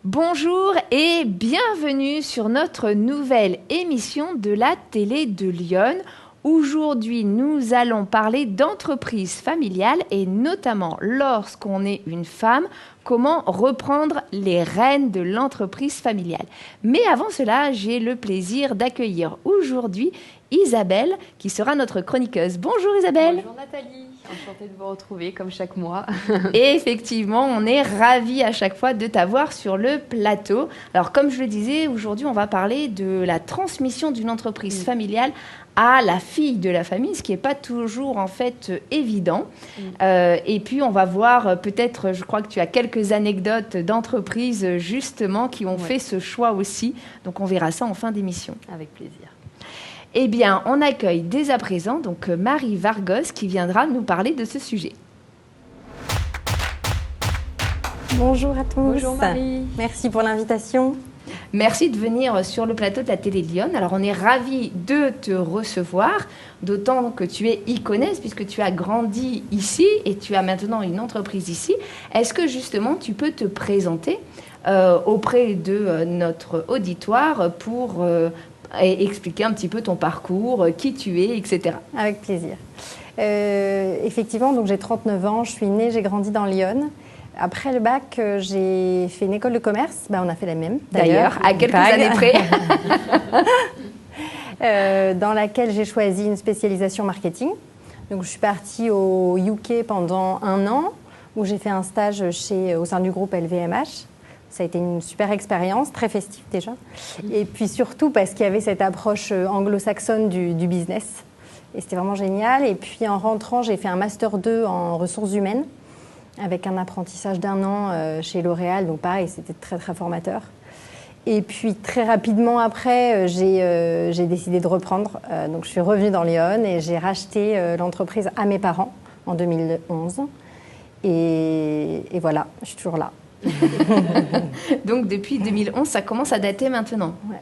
Bonjour et bienvenue sur notre nouvelle émission de la télé de Lyon. Aujourd'hui, nous allons parler d'entreprise familiale et notamment lorsqu'on est une femme, comment reprendre les rênes de l'entreprise familiale. Mais avant cela, j'ai le plaisir d'accueillir aujourd'hui Isabelle qui sera notre chroniqueuse. Bonjour Isabelle. Bonjour Nathalie. Enchantée de vous retrouver comme chaque mois. Et effectivement, on est ravis à chaque fois de t'avoir sur le plateau. Alors comme je le disais, aujourd'hui on va parler de la transmission d'une entreprise familiale à la fille de la famille, ce qui n'est pas toujours en fait évident. Et puis on va voir peut-être, je crois que tu as quelques anecdotes d'entreprises justement qui ont fait ce choix aussi. Donc on verra ça en fin d'émission. Avec plaisir. Eh bien, on accueille dès à présent donc Marie Vargos qui viendra nous parler de ce sujet. Bonjour à tous. Bonjour Marie. Merci pour l'invitation. Merci de venir sur le plateau de la télé de Lyon. Alors, on est ravis de te recevoir, d'autant que tu es iconaise puisque tu as grandi ici et tu as maintenant une entreprise ici. Est-ce que justement tu peux te présenter auprès de notre auditoire pour et expliquer un petit peu ton parcours, qui tu es, etc. Avec plaisir. Effectivement, donc j'ai 39 ans, je suis née, j'ai grandi dans Lyon. Après le bac, j'ai fait une école de commerce. On a fait la même, d'ailleurs à quelques années près. Dans laquelle j'ai choisi une spécialisation marketing. Donc je suis partie au UK pendant 1 an, où j'ai fait un stage au sein du groupe LVMH. Ça a été une super expérience, très festive déjà. Et puis surtout parce qu'il y avait cette approche anglo-saxonne du business. Et c'était vraiment génial. Et puis en rentrant, j'ai fait un Master 2 en ressources humaines, avec un apprentissage d'1 an chez L'Oréal. Donc pareil, c'était très très formateur. Et puis très rapidement après, j'ai décidé de reprendre. Donc je suis revenue dans Lyon et j'ai racheté l'entreprise à mes parents en 2011. Et voilà, je suis toujours là. Donc depuis 2011, ça commence à dater maintenant. Ouais.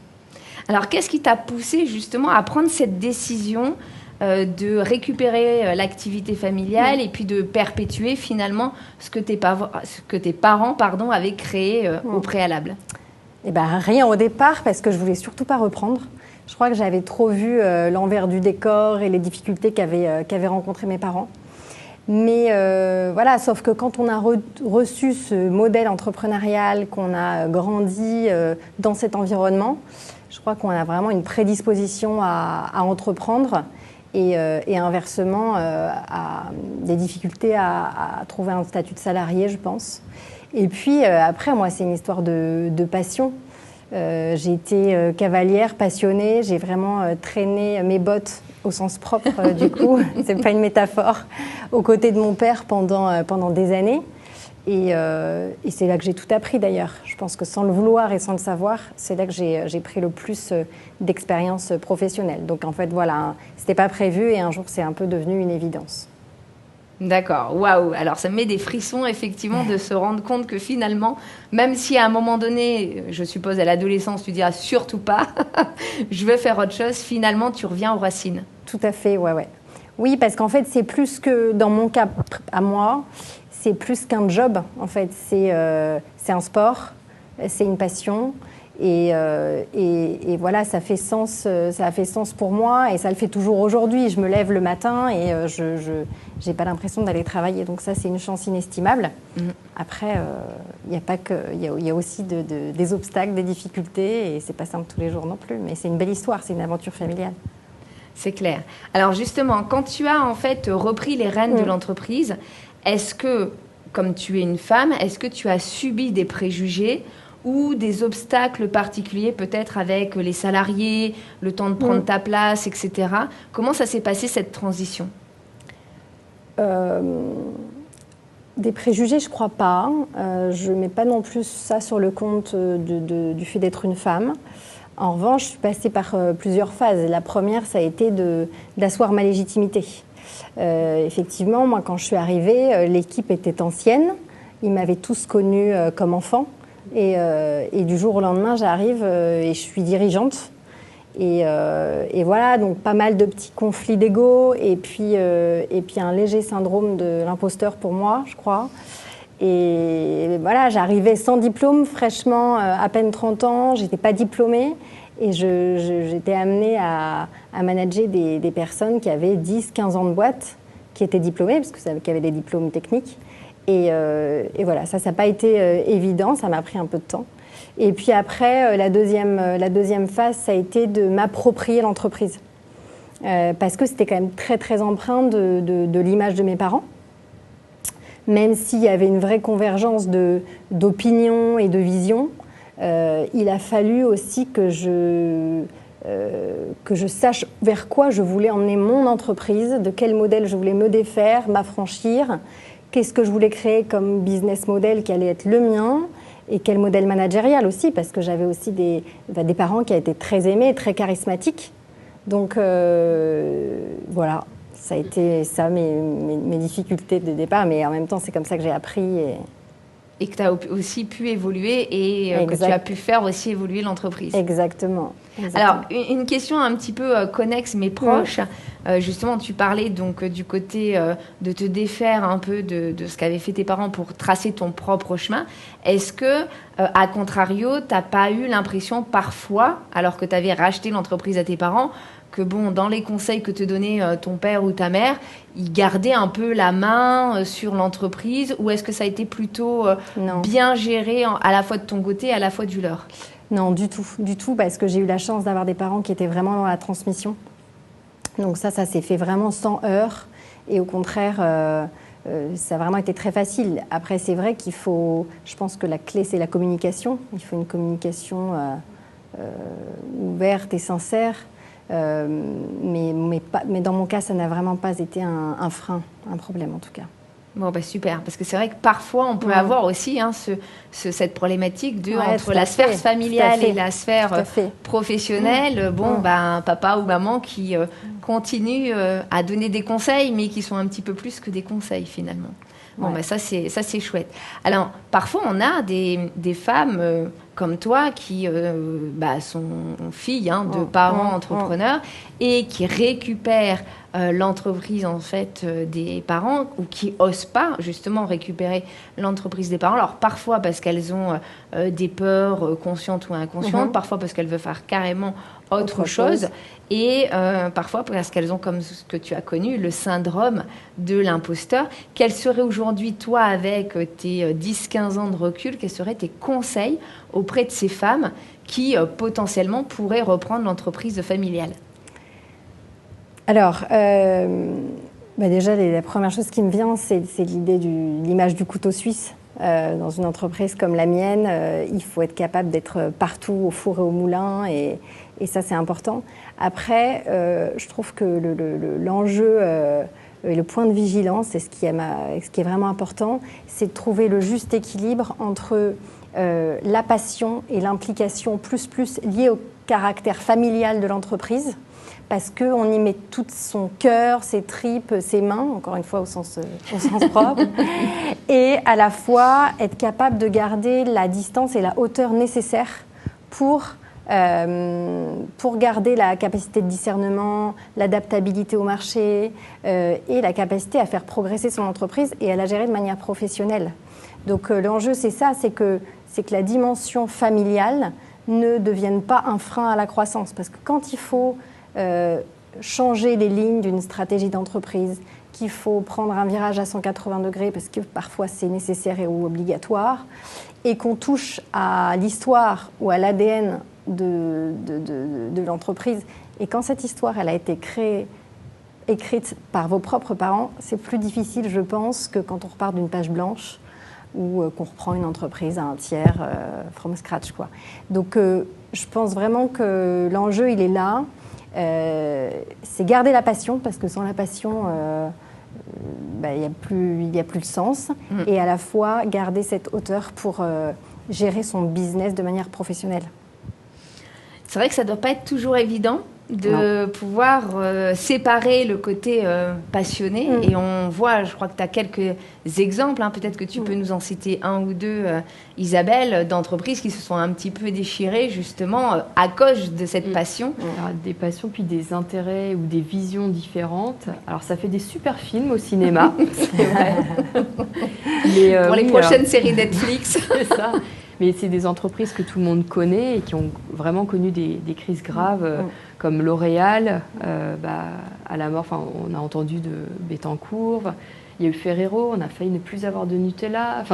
Alors qu'est-ce qui t'a poussé justement à prendre cette décision de récupérer l'activité familiale et puis de perpétuer finalement ce que tes parents avaient créé au préalable? Rien au départ parce que je voulais surtout pas reprendre. Je crois que j'avais trop vu l'envers du décor et les difficultés qu'avaient rencontrées mes parents. Mais voilà, sauf que quand on a reçu ce modèle entrepreneurial, qu'on a grandi dans cet environnement, je crois qu'on a vraiment une prédisposition à entreprendre et inversement des difficultés à trouver un statut de salarié, je pense. Et puis après, moi, c'est une histoire de passion. J'ai été cavalière, passionnée, j'ai vraiment traîné mes bottes au sens propre du coup, c'est pas une métaphore, aux côtés de mon père pendant des années. Et c'est là que j'ai tout appris d'ailleurs. Je pense que sans le vouloir et sans le savoir, c'est là que j'ai pris le plus d'expérience professionnelle. Donc en fait, voilà, c'était pas prévu et un jour, c'est un peu devenu une évidence. D'accord, waouh. Alors ça me met des frissons effectivement de se rendre compte que finalement, même si à un moment donné, je suppose à l'adolescence, tu diras surtout pas, je veux faire autre chose, finalement tu reviens aux racines. Tout à fait, ouais. Oui, parce qu'en fait c'est plus que, dans mon cas à moi, c'est plus qu'un job en fait. C'est un sport, c'est une passion. Et voilà, ça a fait sens pour moi et ça le fait toujours aujourd'hui. Je me lève le matin et je n'ai pas l'impression d'aller travailler. Donc ça, c'est une chance inestimable. Après, il y a aussi des obstacles, des difficultés et c'est pas simple tous les jours non plus. Mais c'est une belle histoire, c'est une aventure familiale. C'est clair. Alors justement, quand tu as en fait repris les rênes de l'entreprise, est-ce que, comme tu es une femme, est-ce que tu as subi des préjugés ou des obstacles particuliers, peut-être avec les salariés, le temps de prendre ta place, etc. Comment ça s'est passé, cette transition ? Des préjugés, je ne crois pas. Je ne mets pas non plus ça sur le compte du fait d'être une femme. En revanche, je suis passée par plusieurs phases. La première, ça a été d'asseoir ma légitimité. Effectivement, moi, quand je suis arrivée, l'équipe était ancienne. Ils m'avaient tous connue comme enfant. Et du jour au lendemain, j'arrive et je suis dirigeante. Et voilà, donc pas mal de petits conflits d'ego et puis un léger syndrome de l'imposteur pour moi, je crois. Et voilà, j'arrivais sans diplôme, fraîchement, à peine 30 ans, j'étais pas diplômée. Et j'étais amenée à manager des personnes qui avaient 10, 15 ans de boîte, qui étaient diplômées, parce qui avaient des diplômes techniques. Et voilà, ça n'a pas été évident, ça m'a pris un peu de temps. Et puis après, la deuxième phase, ça a été de m'approprier l'entreprise. Parce que c'était quand même très, très empreint de l'image de mes parents. Même s'il y avait une vraie convergence d'opinions et de visions, il a fallu aussi que je sache vers quoi je voulais emmener mon entreprise, de quel modèle je voulais me défaire, m'affranchir, qu'est-ce que je voulais créer comme business model qui allait être le mien, et quel modèle managérial aussi, parce que j'avais aussi des parents qui étaient très aimés, très charismatiques. Donc voilà, ça a été ça mes difficultés de départ, mais en même temps c'est comme ça que j'ai appris. Et que tu as aussi pu évoluer et que tu as pu faire aussi évoluer l'entreprise. Exactement. Alors, une question un petit peu connexe mais proche. Justement, tu parlais donc du côté de te défaire un peu de ce qu'avaient fait tes parents pour tracer ton propre chemin. Est-ce que, à contrario, tu n'as pas eu l'impression parfois, alors que tu avais racheté l'entreprise à tes parents, que bon, dans les conseils que te donnait ton père ou ta mère, ils gardaient un peu la main sur l'entreprise, ou est-ce que ça a été plutôt bien géré à la fois de ton côté et à la fois du leur? Non, du tout, parce que j'ai eu la chance d'avoir des parents qui étaient vraiment dans la transmission. Donc ça s'est fait vraiment sans heurts, et au contraire, ça a vraiment été très facile. Après, c'est vrai je pense que la clé, c'est la communication. Il faut une communication ouverte et sincère. Mais dans mon cas, ça n'a vraiment pas été un frein, un problème en tout cas. Bon, bah super, parce que c'est vrai que parfois on peut avoir aussi cette problématique entre la sphère familiale et la sphère professionnelle. Papa ou maman qui continuent à donner des conseils, mais qui sont un petit peu plus que des conseils finalement. Bon, ça c'est chouette. Alors, parfois, on a des femmes comme toi qui sont filles de parents entrepreneurs et qui récupèrent l'entreprise en fait des parents, ou qui osent pas justement récupérer l'entreprise des parents. Alors, parfois parce qu'elles ont des peurs conscientes ou inconscientes, parfois parce qu'elles veulent faire carrément autre chose. Et parfois parce qu'elles ont, comme ce que tu as connu, le syndrome de l'imposteur. Quels seraient aujourd'hui, toi, avec tes 10-15 ans de recul, quels seraient tes conseils auprès de ces femmes qui potentiellement pourraient reprendre l'entreprise familiale? Alors, déjà, la première chose qui me vient, c'est l'image du couteau suisse. Dans une entreprise comme la mienne, il faut être capable d'être partout, au four et au moulin, et ça, c'est important. Après, je trouve que l'enjeu et le point de vigilance, et ce qui est vraiment important, c'est de trouver le juste équilibre entre la passion et l'implication plus liée au caractère familial de l'entreprise, parce qu'on y met tout son cœur, ses tripes, ses mains, encore une fois au sens propre, et à la fois être capable de garder la distance et la hauteur nécessaires pour garder la capacité de discernement, l'adaptabilité au marché et la capacité à faire progresser son entreprise et à la gérer de manière professionnelle. Donc l'enjeu, c'est ça, c'est que la dimension familiale ne devienne pas un frein à la croissance. Parce que quand il faut changer les lignes d'une stratégie d'entreprise, qu'il faut prendre un virage à 180 degrés parce que parfois c'est nécessaire ou obligatoire, et qu'on touche à l'histoire ou à l'ADN de l'entreprise, et quand cette histoire elle a été écrite par vos propres parents, c'est plus difficile, je pense, que quand on repart d'une page blanche ou qu'on reprend une entreprise à un tiers from scratch, quoi. Donc je pense vraiment que l'enjeu il est là. C'est garder la passion, parce que sans la passion il n'y a plus de sens, et à la fois garder cette hauteur pour gérer son business de manière professionnelle. C'est vrai que ça ne doit pas être toujours évident de pouvoir séparer le côté passionné. Et on voit, je crois que tu as quelques exemples, peut-être que tu peux nous en citer un ou deux, Isabelle, d'entreprises qui se sont un petit peu déchirées justement à cause de cette passion. Alors, des passions puis des intérêts ou des visions différentes. Alors ça fait des super films au cinéma, c'est vrai. Mais, pour les prochaines séries Netflix. C'est ça. Mais c'est des entreprises que tout le monde connaît et qui ont vraiment connu des crises graves, comme L'Oréal, à la mort, on a entendu de Bettencourt, il y a eu Ferrero, on a failli ne plus avoir de Nutella,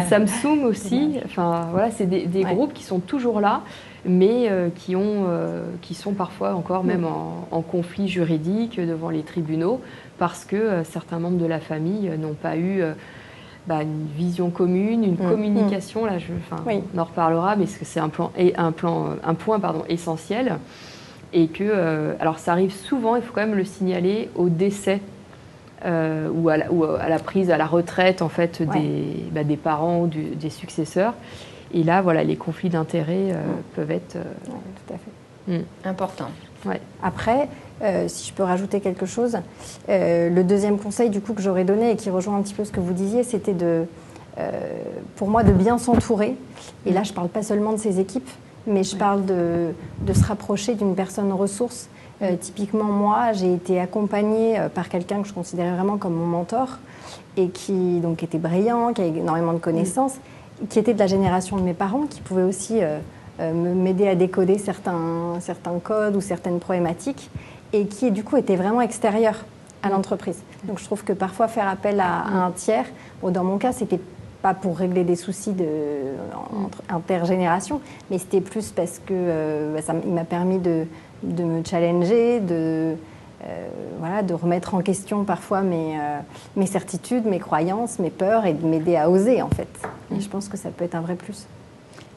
Samsung aussi, voilà, c'est des groupes qui sont toujours là, mais qui sont parfois encore même en conflit juridique devant les tribunaux, parce que certains membres de la famille n'ont pas eu... une vision commune, une communication, là, on en reparlera, mais c'est un point essentiel. Et que, alors ça arrive souvent, il faut quand même le signaler, au décès ou à la prise à la retraite en fait, des parents ou des successeurs. Et là, voilà, les conflits d'intérêts peuvent être tout à fait. Important. Ouais. Après, si je peux rajouter quelque chose, le deuxième conseil du coup que j'aurais donné et qui rejoint un petit peu ce que vous disiez, c'était pour moi de bien s'entourer. Et là, je ne parle pas seulement de ses équipes, mais je parle de se rapprocher d'une personne ressource. Typiquement, moi, j'ai été accompagnée par quelqu'un que je considérais vraiment comme mon mentor et qui donc était brillant, qui avait énormément de connaissances, qui était de la génération de mes parents, qui pouvait aussi m'aider à décoder certains codes ou certaines problématiques et qui, du coup, était vraiment extérieur à l'entreprise. Donc, je trouve que parfois, faire appel à un tiers, dans mon cas, c'était pas pour régler des soucis intergénération, mais c'était plus parce que il m'a permis de me challenger, de remettre en question parfois mes certitudes, mes croyances, mes peurs et de m'aider à oser en fait. Et je pense que ça peut être un vrai plus.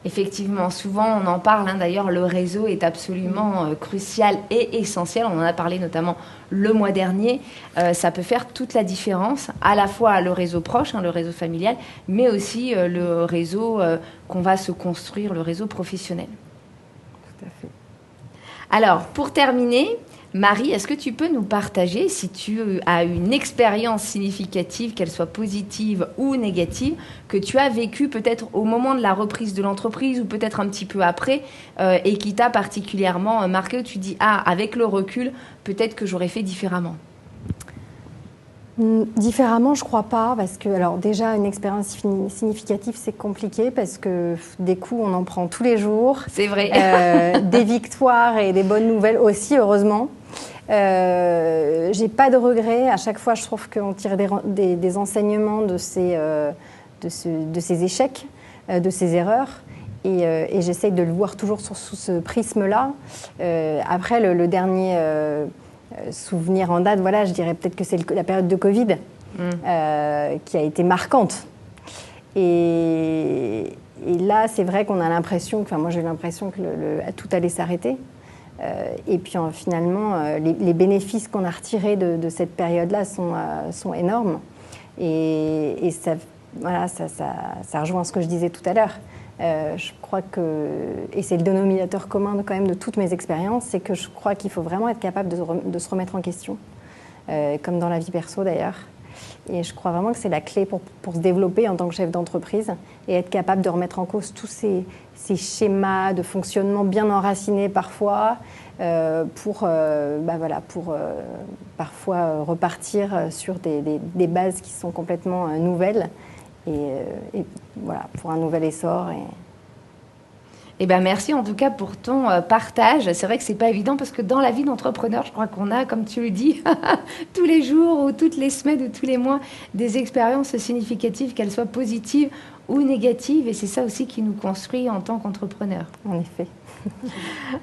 Effectivement, souvent on en parle, d'ailleurs le réseau est absolument crucial et essentiel, on en a parlé notamment le mois dernier, ça peut faire toute la différence, à la fois le réseau proche, le réseau familial, mais aussi le réseau qu'on va se construire, le réseau professionnel. Tout à fait. Alors, pour terminer, Marie, est-ce que tu peux nous partager, si tu as une expérience significative, qu'elle soit positive ou négative, que tu as vécue peut-être au moment de la reprise de l'entreprise ou peut-être un petit peu après et qui t'a particulièrement marqué, où tu dis « Ah, avec le recul, peut-être que j'aurais fait différemment ». Différemment, je crois pas, parce que alors déjà une expérience significative, c'est compliqué parce que des coups, on en prend tous les jours. C'est vrai. Des victoires et des bonnes nouvelles aussi, heureusement. J'ai pas de regrets. À chaque fois, je trouve qu'on tire des enseignements de ces échecs, de ces erreurs. Et j'essaye de le voir toujours sous ce prisme-là. Après, le dernier souvenir en date, voilà, je dirais peut-être que c'est la période de Covid qui a été marquante. Et là, c'est vrai qu'on a l'impression, moi j'ai eu l'impression que tout allait s'arrêter. Et puis finalement, les bénéfices qu'on a retirés de cette période-là sont énormes. Et ça rejoint ce que je disais tout à l'heure. Je crois que, et c'est le dénominateur commun quand même de toutes mes expériences, c'est que je crois qu'il faut vraiment être capable de se remettre en question, comme dans la vie perso d'ailleurs. Et je crois vraiment que c'est la clé pour se développer en tant que chef d'entreprise et être capable de remettre en cause tous ces schémas de fonctionnement bien enracinés parfois pour parfois repartir sur des bases qui sont complètement nouvelles. Et voilà, pour un nouvel essor. Eh ben merci en tout cas pour ton partage. C'est vrai que c'est pas évident parce que dans la vie d'entrepreneur, je crois qu'on a, comme tu le dis, tous les jours ou toutes les semaines ou tous les mois, des expériences significatives, qu'elles soient positives ou négatives. Et c'est ça aussi qui nous construit en tant qu'entrepreneur. En effet.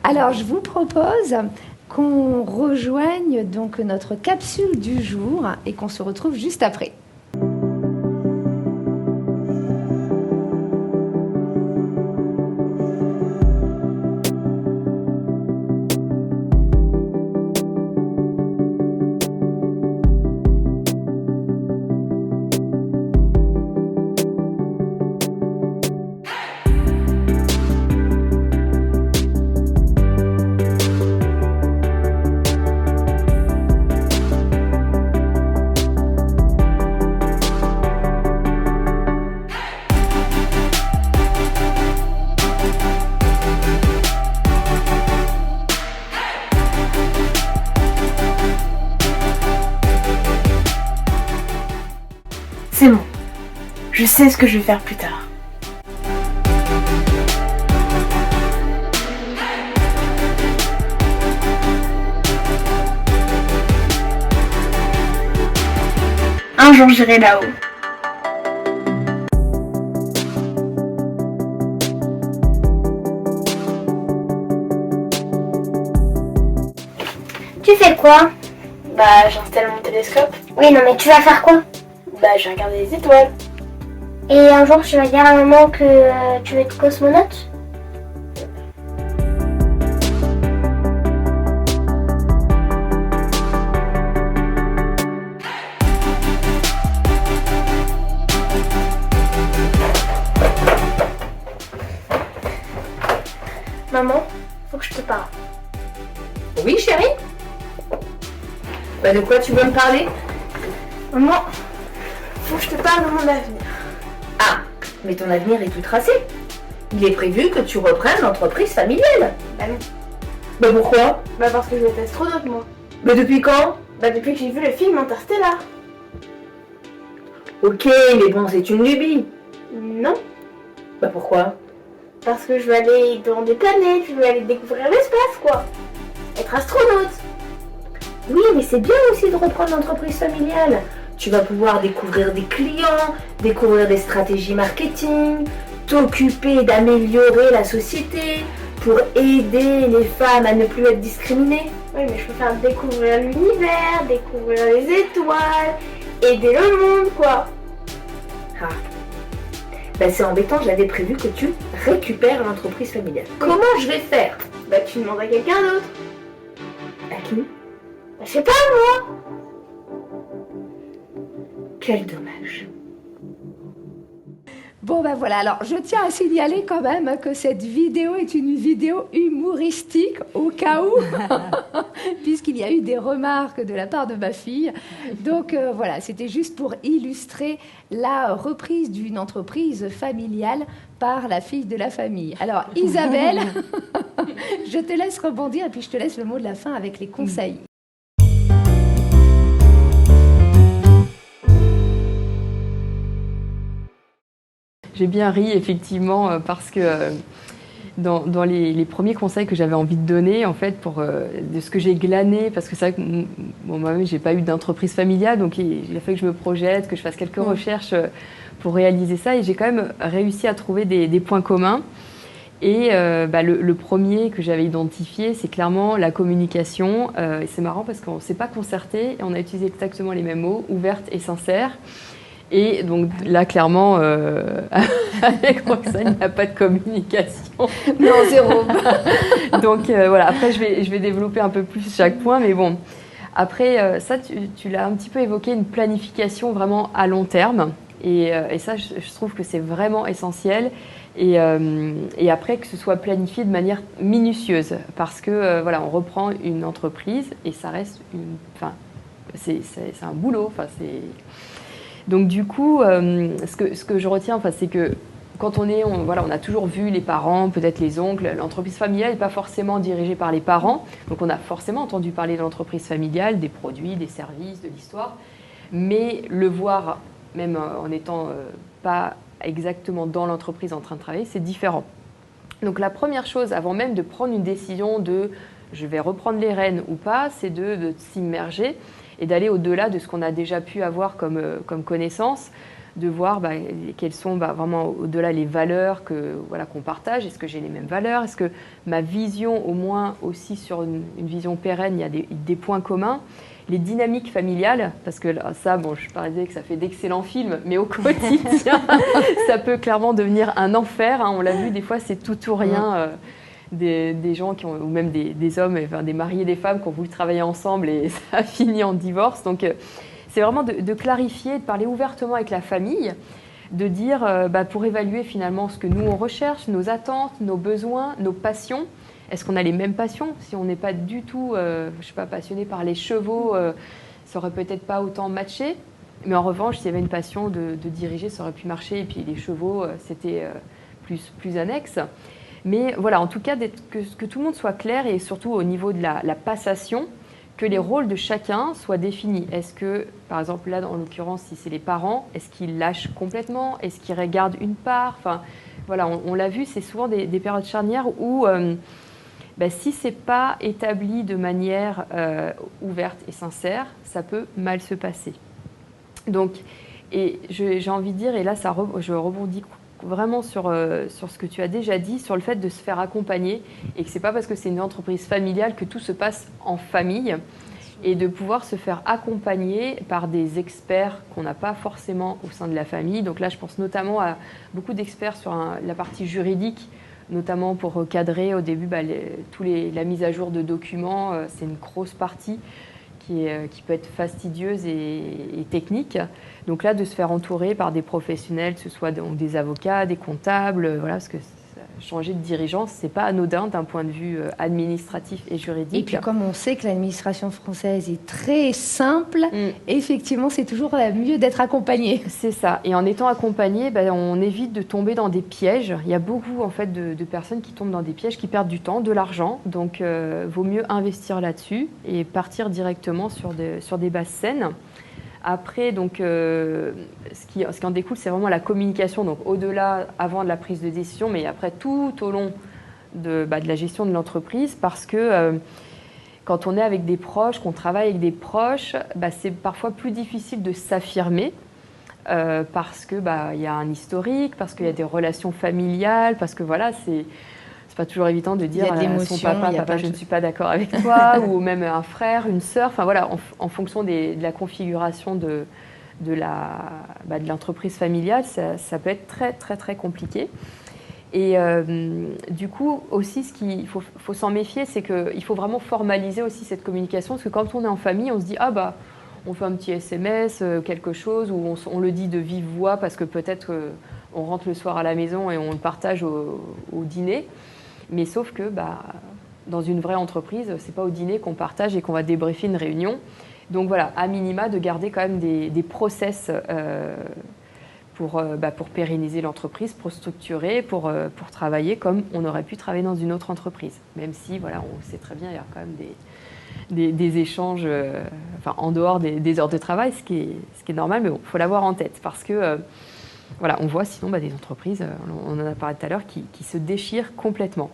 Alors, je vous propose qu'on rejoigne donc notre capsule du jour et qu'on se retrouve juste après. Je sais ce que je vais faire plus tard. Un jour j'irai là-haut. Tu fais quoi? Bah j'installe mon télescope. Oui, non, mais tu vas faire quoi? Bah je vais regarder les étoiles. Et un jour, tu vas dire à maman que tu veux être cosmonaute? Maman, faut que je te parle. Oui, chérie? Bah, de quoi tu veux me parler? Maman, faut que je te parle de mon avenir. Ah, mais ton avenir est tout tracé. Il est prévu que tu reprennes l'entreprise familiale. Bah non. Bah pourquoi? Bah parce que je vais être astronaute moi. Mais depuis quand? Bah depuis que j'ai vu le film Interstellar. Ok, mais bon, c'est une lubie. Non, Bah pourquoi? parce que je veux aller dans des planètes, je veux aller découvrir l'espace quoi. Être astronaute. Oui, mais c'est bien aussi de reprendre l'entreprise familiale. Tu vas pouvoir découvrir des clients, découvrir des stratégies marketing, t'occuper d'améliorer la société pour aider les femmes à ne plus être discriminées. Oui, mais je peux faire découvrir l'univers, découvrir les étoiles, aider le monde quoi. Ah. Ben c'est embêtant, j'avais prévu que tu récupères l'entreprise familiale. Comment je vais faire? Bah tu demandes à quelqu'un d'autre. À qui? Bah je sais pas moi. Quel dommage. Bon ben voilà, alors je tiens à signaler quand même que cette vidéo est une vidéo humoristique au cas où, puisqu'il y a eu des remarques de la part de ma fille. Donc voilà, c'était juste pour illustrer la reprise d'une entreprise familiale par la fille de la famille. Alors Isabelle, je te laisse rebondir et puis je te laisse le mot de la fin avec les conseils. J'ai bien ri effectivement parce que dans les premiers conseils que j'avais envie de donner, en fait, de ce que j'ai glané, parce que c'est vrai que moi-même, j'ai pas eu d'entreprise familiale, donc il a fallu que je me projette, que je fasse quelques recherches pour réaliser ça, et j'ai quand même réussi à trouver des points communs. Et le premier que j'avais identifié, c'est clairement la communication. Et c'est marrant parce qu'on ne s'est pas concerté, et on a utilisé exactement les mêmes mots, ouverte et sincère. Et donc là, clairement, avec Roxane, il n'y a pas de communication. Non, zéro. Donc voilà, après, je vais développer un peu plus chaque point. Mais bon, après, ça, tu l'as un petit peu évoqué, une planification vraiment à long terme. Et ça, je trouve que c'est vraiment essentiel. Et après, que ce soit planifié de manière minutieuse. Parce que, voilà, on reprend une entreprise et ça reste c'est un boulot. Donc du coup, ce que je retiens, c'est que quand on a toujours vu les parents, peut-être les oncles, l'entreprise familiale n'est pas forcément dirigée par les parents. Donc on a forcément entendu parler de l'entreprise familiale, des produits, des services, de l'histoire. Mais le voir, même en n'étant pas exactement dans l'entreprise en train de travailler, c'est différent. Donc la première chose, avant même de prendre une décision de je vais reprendre les rênes ou pas, c'est de s'immerger et d'aller au-delà de ce qu'on a déjà pu avoir comme connaissance, de voir quelles sont vraiment au-delà les valeurs qu'on partage. Est-ce que j'ai les mêmes valeurs? Est-ce que ma vision, au moins aussi sur une vision pérenne, il y a des points communs? Les dynamiques familiales, parce que ça, je parlais que ça fait d'excellents films, mais au quotidien, ça peut clairement devenir un enfer. Hein. On l'a vu, des fois, c'est tout ou rien. Des gens ou même des hommes, des mariés, des femmes qui ont voulu travailler ensemble et ça a fini en divorce. Donc, c'est vraiment de clarifier, de parler ouvertement avec la famille, de dire pour évaluer finalement ce que nous on recherche, nos attentes, nos besoins, nos passions. Est-ce qu'on a les mêmes passions? Si on n'est pas du tout, passionné par les chevaux, ça aurait peut-être pas autant matché. Mais en revanche, s'il y avait une passion de diriger, ça aurait pu marcher. Et puis les chevaux, c'était plus annexe. Mais voilà, en tout cas, que tout le monde soit clair et surtout au niveau de la passation, que les rôles de chacun soient définis. Est-ce que, par exemple, là, en l'occurrence, si c'est les parents, est-ce qu'ils lâchent complètement? Est-ce qu'ils regardent une part? Enfin, voilà, on l'a vu, c'est souvent des périodes charnières où, si ce n'est pas établi de manière ouverte et sincère, ça peut mal se passer. Donc, et j'ai envie de dire, et là, je rebondis vraiment sur ce que tu as déjà dit, sur le fait de se faire accompagner, et que ce n'est pas parce que c'est une entreprise familiale que tout se passe en famille, et de pouvoir se faire accompagner par des experts qu'on n'a pas forcément au sein de la famille. Donc là, je pense notamment à beaucoup d'experts sur la partie juridique, notamment pour cadrer au début la mise à jour de documents. C'est une grosse partie qui peut être fastidieuse et technique. Donc là, de se faire entourer par des professionnels, que ce soit donc des avocats, des comptables, voilà, parce que changer de dirigeance, c'est pas anodin d'un point de vue administratif et juridique. Et puis comme on sait que l'administration française est très simple, effectivement, c'est toujours mieux d'être accompagné. C'est ça. Et en étant accompagné, on évite de tomber dans des pièges. Il y a beaucoup en fait de personnes qui tombent dans des pièges, qui perdent du temps, de l'argent. Donc, vaut mieux investir là-dessus et partir directement sur des bases saines. Après, donc, ce qui en découle, c'est vraiment la communication. Donc, au-delà, avant de la prise de décision, mais après, tout au long de la gestion de l'entreprise, parce que quand on est avec des proches, qu'on travaille avec des proches, c'est parfois plus difficile de s'affirmer parce que il y a un historique, parce qu'il y a des relations familiales, parce que voilà, c'est pas toujours évident de dire à son papa, je ne suis pas d'accord avec toi, ou même un frère, une sœur. Enfin voilà, en fonction de la configuration de l'entreprise familiale, ça peut être très très très compliqué. Et du coup aussi, ce qu'il faut s'en méfier, c'est qu'il faut vraiment formaliser aussi cette communication, parce que quand on est en famille, on se dit on fait un petit SMS, quelque chose, ou on le dit de vive voix parce que peut-être on rentre le soir à la maison et on le partage au dîner. Mais sauf que dans une vraie entreprise, c'est pas au dîner qu'on partage et qu'on va débriefer une réunion. Donc voilà, à minima, de garder quand même des process pour pérenniser l'entreprise, pour structurer, pour travailler comme on aurait pu travailler dans une autre entreprise. Même si, voilà, on sait très bien, il y a quand même des échanges en dehors des heures de travail, ce qui est normal, mais bon, il faut l'avoir en tête parce que voilà, on voit sinon des entreprises, on en a parlé tout à l'heure, qui se déchirent complètement.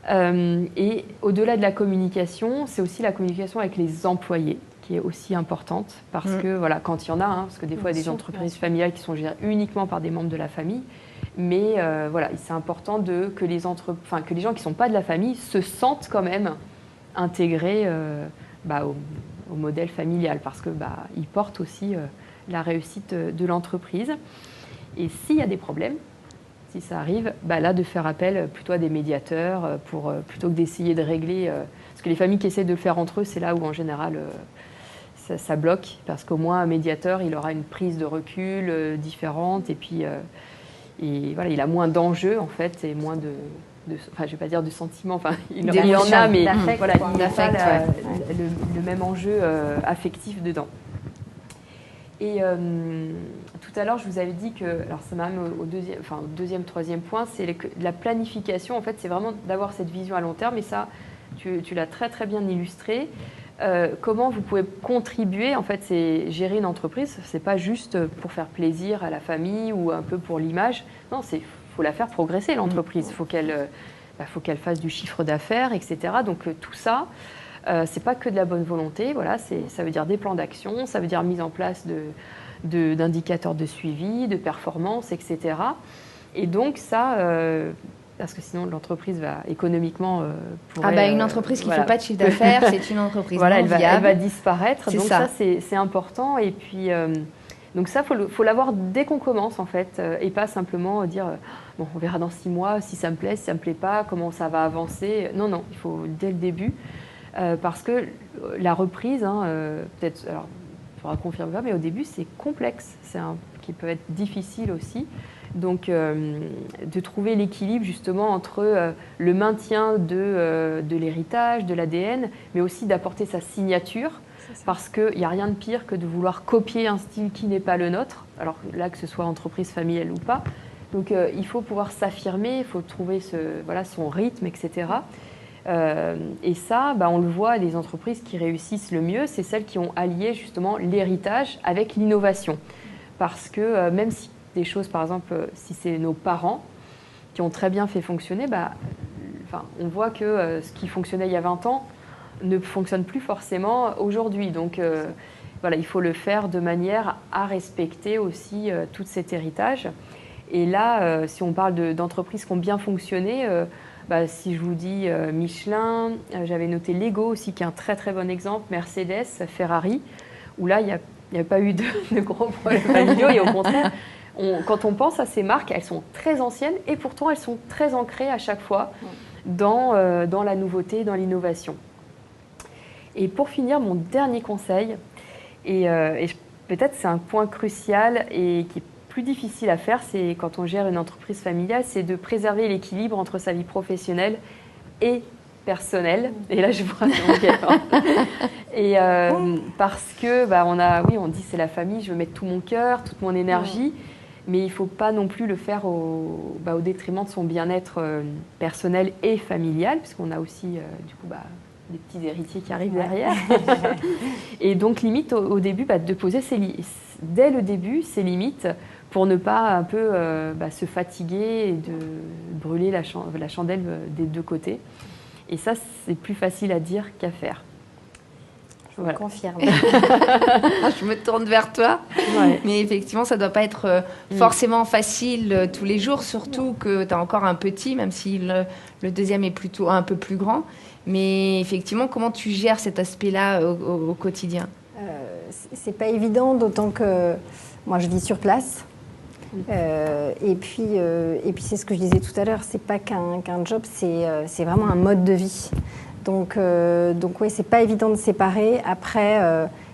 Et au-delà de la communication, c'est aussi la communication avec les employés qui est aussi importante parce que voilà, quand il y en a, parce que des fois il y a des entreprises familiales qui sont gérées uniquement par des membres de la famille, mais voilà, c'est important que les gens qui ne sont pas de la famille se sentent quand même intégrés au modèle familial parce que ils portent aussi la réussite de l'entreprise. Et s'il y a des problèmes, si ça arrive, là de faire appel plutôt à des médiateurs plutôt que d'essayer de régler. Parce que les familles qui essaient de le faire entre eux, c'est là où en général ça bloque, parce qu'au moins un médiateur, il aura une prise de recul différente et puis voilà, il a moins d'enjeux en fait et moins je ne vais pas dire de sentiments, il en a, mais voilà, il n'a pas le même enjeu affectif dedans. Et tout à l'heure, je vous avais dit que, alors ça m'amène au deuxième, troisième point, c'est la planification. En fait, c'est vraiment d'avoir cette vision à long terme. Et ça, tu l'as très très bien illustré. Comment vous pouvez contribuer, en fait, c'est gérer une entreprise. C'est pas juste pour faire plaisir à la famille ou un peu pour l'image. Non, faut la faire progresser l'entreprise. Faut qu'elle fasse du chiffre d'affaires, etc. Donc tout ça. C'est pas que de la bonne volonté, voilà, ça veut dire des plans d'action, ça veut dire mise en place d'indicateurs de suivi, de performance, etc. Et donc ça, parce que sinon l'entreprise va économiquement une entreprise qui ne fait pas de chiffre d'affaires, c'est une entreprise voilà, non viable. Elle va disparaître, donc ça c'est important. Et puis donc ça, faut l'avoir dès qu'on commence en fait, et pas simplement dire on verra dans 6 mois si ça me plaît, si ça me plaît pas, comment ça va avancer. Non, il faut dès le début. Parce que la reprise, peut-être, alors il faudra confirmer, mais au début c'est complexe, qui peut être difficile aussi. Donc de trouver l'équilibre justement entre le maintien de l'héritage, de l'ADN, mais aussi d'apporter sa signature, parce qu'il n'y a rien de pire que de vouloir copier un style qui n'est pas le nôtre, alors là que ce soit entreprise familiale ou pas. Donc il faut pouvoir s'affirmer, il faut trouver son rythme, etc. Et ça, on le voit, les entreprises qui réussissent le mieux, c'est celles qui ont allié justement l'héritage avec l'innovation. Parce que même si des choses, par exemple, si c'est nos parents qui ont très bien fait fonctionner, on voit que ce qui fonctionnait il y a 20 ans ne fonctionne plus forcément aujourd'hui. Donc il faut le faire de manière à respecter aussi tout cet héritage. Et là, si on parle d'entreprises qui ont bien fonctionné, si je vous dis Michelin, j'avais noté Lego aussi, qui est un très très bon exemple, Mercedes, Ferrari, où là, il n'y a pas eu de gros problèmes familiaux. Et au contraire, quand on pense à ces marques, elles sont très anciennes et pourtant elles sont très ancrées à chaque fois dans la nouveauté, dans l'innovation. Et pour finir, mon dernier conseil, et peut-être c'est un point crucial et qui est plus difficile à faire, c'est quand on gère une entreprise familiale, c'est de préserver l'équilibre entre sa vie professionnelle et personnelle. Et là, je vous raconte. Et parce que on dit c'est la famille, je veux mettre tout mon cœur, toute mon énergie, mais il ne faut pas non plus le faire au détriment de son bien-être personnel et familial, puisqu'on a aussi des petits héritiers qui arrivent derrière. Et donc, limite au début, de poser dès le début ses limites pour ne pas un peu se fatiguer et de brûler la chandelle des deux côtés. Et ça, c'est plus facile à dire qu'à faire. Je confirme. Je me tourne vers toi. Ouais. Mais effectivement, ça ne doit pas être forcément facile tous les jours, surtout que tu as encore un petit, même si le deuxième est plutôt un peu plus grand. Mais effectivement, comment tu gères cet aspect-là au quotidien ? C'est pas évident, d'autant que moi, je vis sur place. Et puis c'est ce que je disais tout à l'heure, c'est pas qu'un job, c'est vraiment un mode de vie. Donc oui, c'est pas évident de séparer. Après,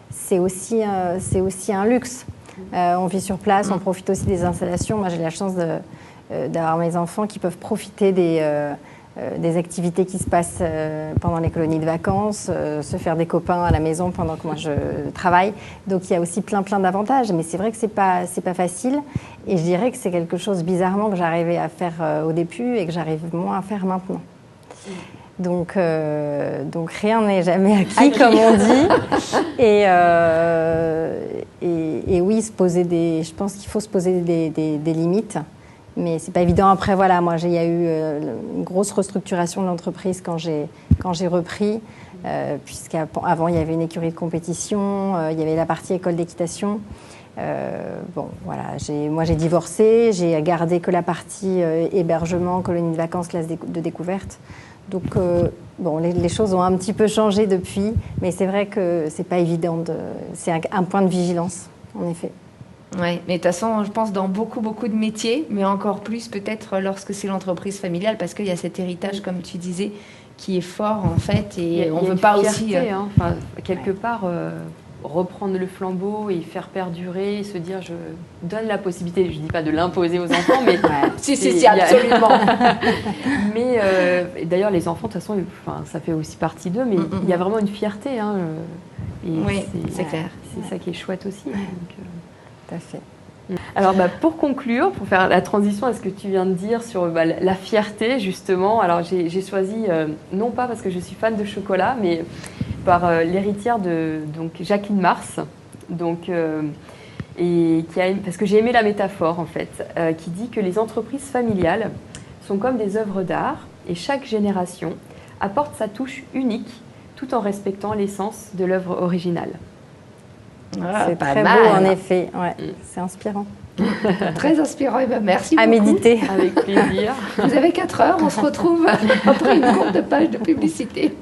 c'est aussi un luxe. On vit sur place, on profite aussi des installations. Moi, j'ai la chance d'avoir mes enfants qui peuvent profiter des activités qui se passent pendant les colonies de vacances, se faire des copains à la maison pendant que moi je travaille. Donc il y a aussi plein d'avantages, mais c'est vrai que c'est pas facile. Et je dirais que c'est quelque chose bizarrement que j'arrivais à faire au début et que j'arrive moins à faire maintenant. Donc rien n'est jamais acquis, comme on dit. Et oui, je pense qu'il faut se poser des limites. Mais c'est pas évident. Après, voilà, moi, il y a eu une grosse restructuration de l'entreprise quand j'ai repris, puisqu'avant, il y avait une écurie de compétition, il y avait la partie école d'équitation. Moi, j'ai divorcé, j'ai gardé que la partie hébergement, colonie de vacances, classe de découverte. Donc, les choses ont un petit peu changé depuis, mais c'est vrai que c'est pas évident. C'est un point de vigilance, en effet. Oui, mais de toute façon, je pense dans beaucoup de métiers, mais encore plus peut-être lorsque c'est l'entreprise familiale, parce qu'il y a cet héritage, comme tu disais, qui est fort en fait, et on ne veut pas aussi... quelque part, reprendre le flambeau et faire perdurer, et se dire, je donne la possibilité, je ne dis pas de l'imposer aux enfants, mais... si, absolument. Mais d'ailleurs, les enfants, de toute façon, ça fait aussi partie d'eux, mais il y a vraiment une fierté. Oui, c'est clair. C'est ça qui est chouette aussi. Donc, tout à fait. Alors, pour conclure, pour faire la transition à ce que tu viens de dire sur la fierté, justement, alors j'ai choisi, non pas parce que je suis fan de chocolat, mais par l'héritière de Jacqueline Mars, parce que j'ai aimé la métaphore, en fait, qui dit que les entreprises familiales sont comme des œuvres d'art et chaque génération apporte sa touche unique tout en respectant l'essence de l'œuvre originale. C'est très beau, en effet. Ouais, c'est inspirant. Très inspirant. Merci beaucoup. À méditer. Avec plaisir. Vous avez 4 heures, on se retrouve après une courte page de publicité.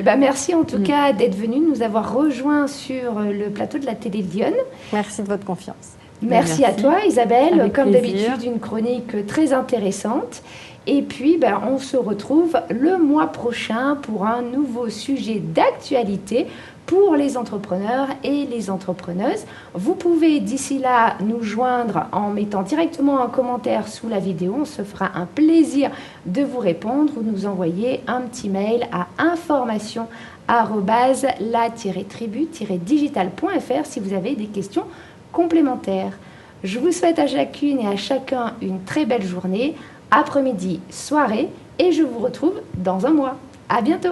Merci en tout cas d'être venu, nous avoir rejoints sur le plateau de la télé Lyon. Merci de votre confiance. Merci à toi Isabelle, avec comme plaisir. d'habitude une chronique très intéressante. Et puis on se retrouve le mois prochain pour un nouveau sujet d'actualité pour les entrepreneurs et les entrepreneuses. Vous pouvez d'ici là nous joindre en mettant directement un commentaire sous la vidéo. On se fera un plaisir de vous répondre ou nous envoyer un petit mail à information@la-tribu-digital.fr si vous avez des questions complémentaires. Je vous souhaite à chacune et à chacun une très belle journée. après-midi, soirée et je vous retrouve dans un mois. À bientôt!